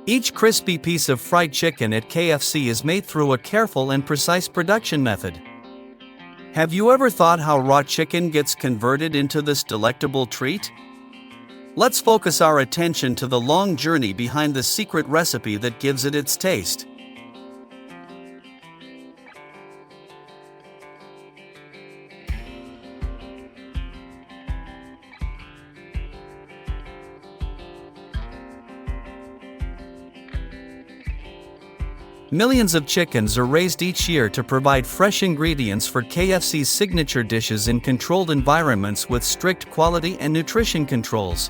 Each crispy piece of fried chicken at KFC is made through a careful and precise production method. Have you ever thought how raw chicken gets converted into this delectable treat? Let's focus our attention to the long journey behind the secret recipe that gives it its taste. Millions of chickens are raised each year to provide fresh ingredients for KFC's signature dishes in controlled environments with strict quality and nutrition controls.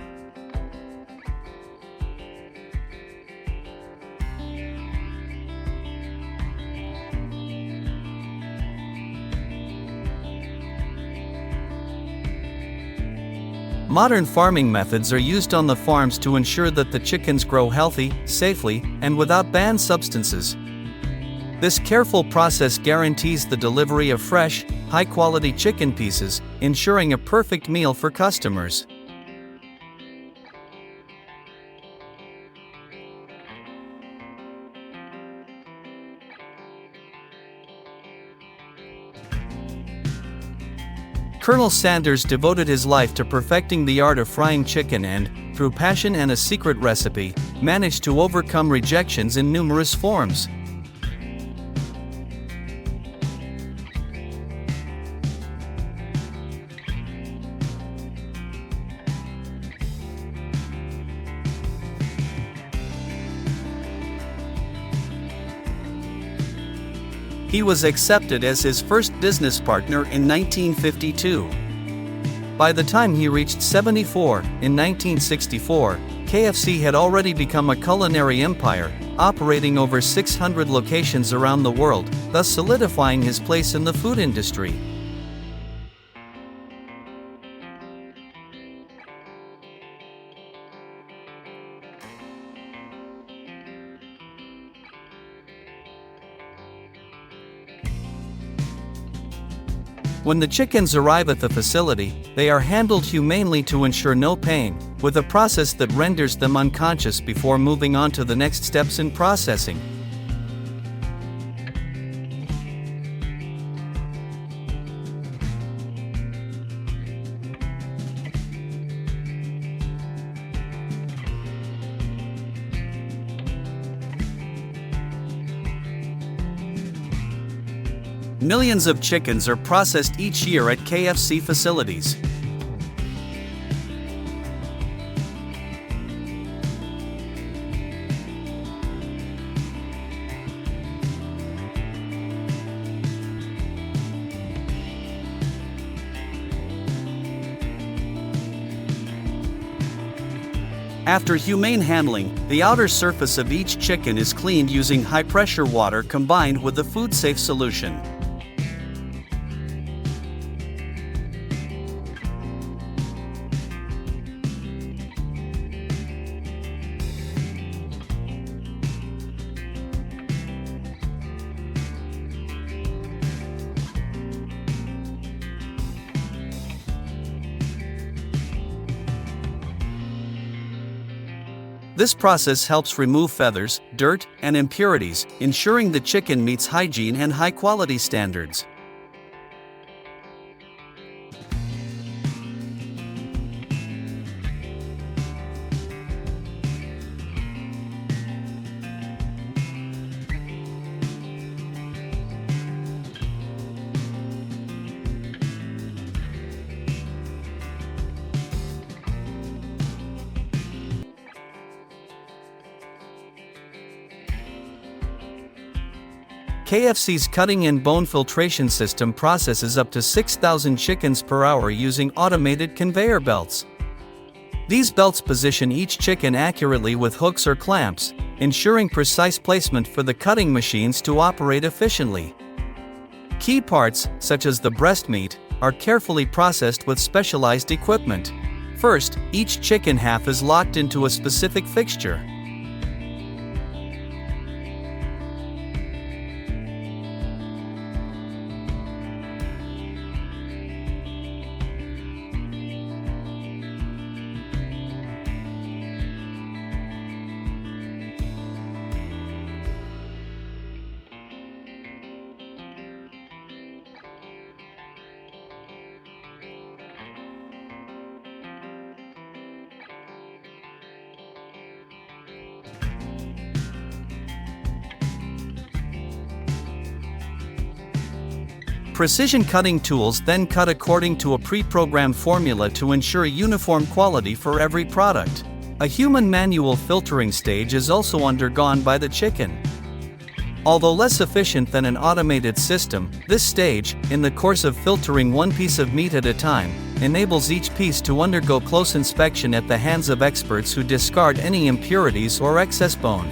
Modern farming methods are used on the farms to ensure that the chickens grow healthy, safely, and without banned substances. This careful process guarantees the delivery of fresh, high-quality chicken pieces, ensuring a perfect meal for customers. Colonel Sanders devoted his life to perfecting the art of frying chicken and, through passion and a secret recipe, managed to overcome rejections in numerous forms. He was accepted as his first business partner in 1952. By the time he reached 74, in 1964, KFC had already become a culinary empire, operating over 600 locations around the world, thus solidifying his place in the food industry. When the chickens arrive at the facility, they are handled humanely to ensure no pain, with a process that renders them unconscious before moving on to the next steps in processing. Millions of chickens are processed each year at KFC facilities. After humane handling, the outer surface of each chicken is cleaned using high-pressure water combined with a food-safe solution. This process helps remove feathers, dirt, and impurities, ensuring the chicken meets hygiene and high-quality standards. KFC's cutting and bone filtration system processes up to 6,000 chickens per hour using automated conveyor belts. These belts position each chicken accurately with hooks or clamps, ensuring precise placement for the cutting machines to operate efficiently. Key parts, such as the breast meat, are carefully processed with specialized equipment. First, each chicken half is locked into a specific fixture. Precision cutting tools then cut according to a pre-programmed formula to ensure uniform quality for every product. A human manual filtering stage is also undergone by the chicken. Although less efficient than an automated system, this stage, in the course of filtering one piece of meat at a time, enables each piece to undergo close inspection at the hands of experts who discard any impurities or excess bone.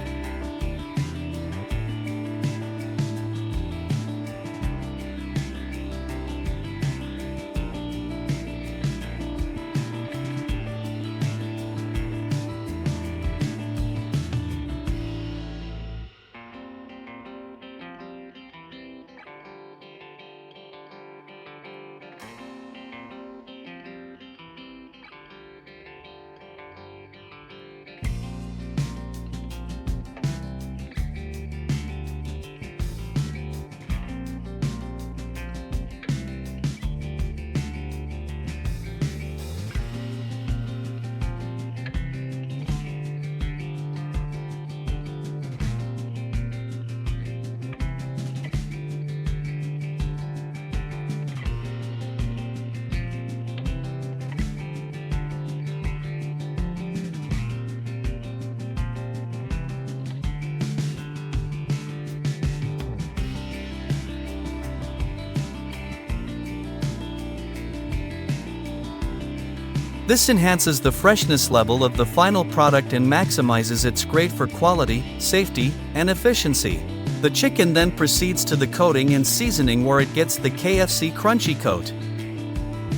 This enhances the freshness level of the final product and maximizes its grade for quality, safety, and efficiency. The chicken then proceeds to the coating and seasoning where it gets the KFC crunchy coat.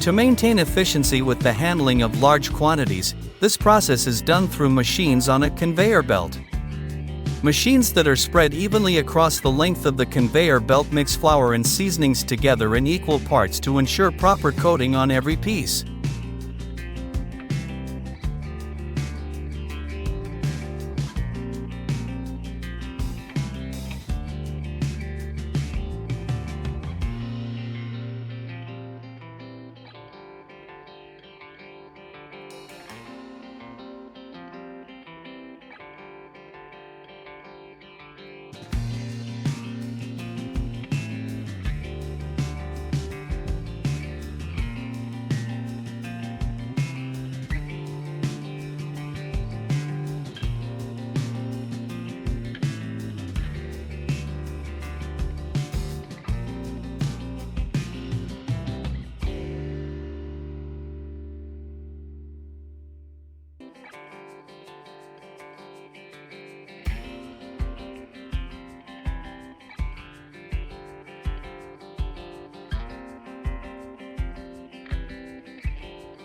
To maintain efficiency with the handling of large quantities, this process is done through machines on a conveyor belt. Machines that are spread evenly across the length of the conveyor belt mix flour and seasonings together in equal parts to ensure proper coating on every piece.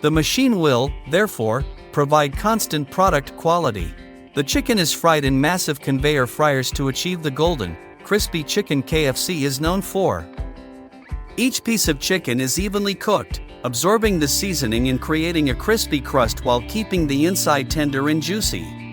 The machine will, therefore, provide constant product quality. The chicken is fried in massive conveyor fryers to achieve the golden, crispy chicken KFC is known for. Each piece of chicken is evenly cooked, absorbing the seasoning and creating a crispy crust while keeping the inside tender and juicy.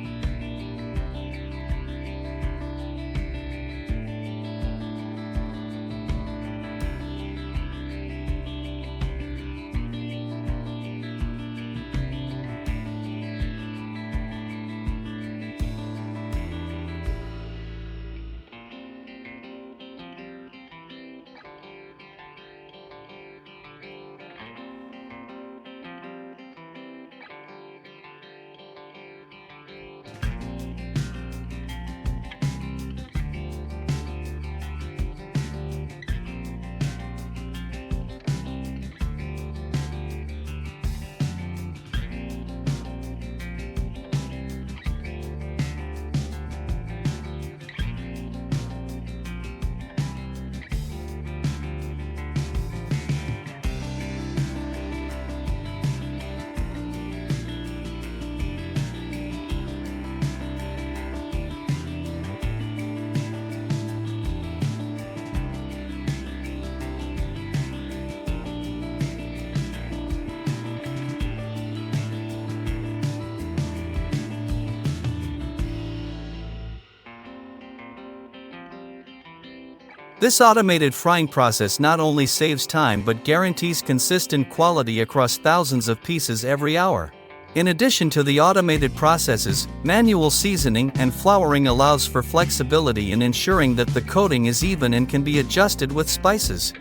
This automated frying process not only saves time but guarantees consistent quality across thousands of pieces every hour. In addition to the automated processes, manual seasoning and flouring allows for flexibility in ensuring that the coating is even and can be adjusted with spices.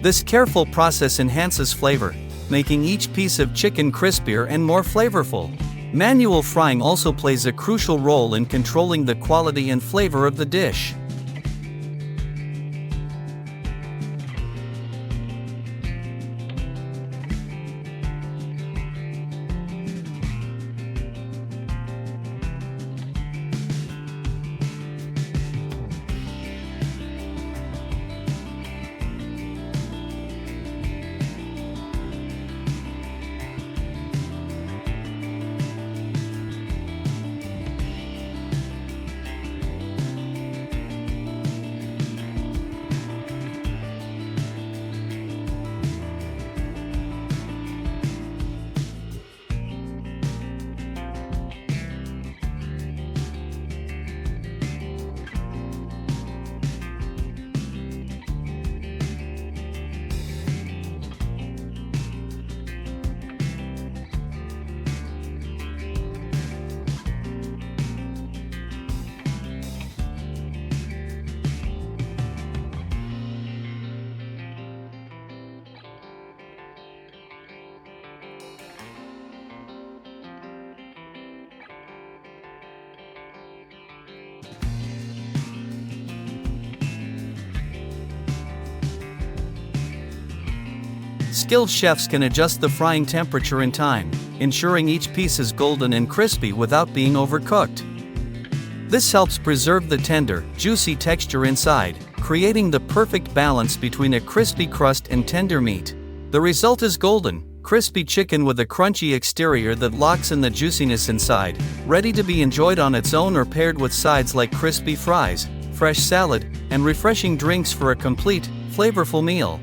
This careful process enhances flavor, making each piece of chicken crispier and more flavorful. Manual frying also plays a crucial role in controlling the quality and flavor of the dish. Skilled chefs can adjust the frying temperature in time, ensuring each piece is golden and crispy without being overcooked. This helps preserve the tender, juicy texture inside, creating the perfect balance between a crispy crust and tender meat. The result is golden, crispy chicken with a crunchy exterior that locks in the juiciness inside, ready to be enjoyed on its own or paired with sides like crispy fries, fresh salad, and refreshing drinks for a complete, flavorful meal.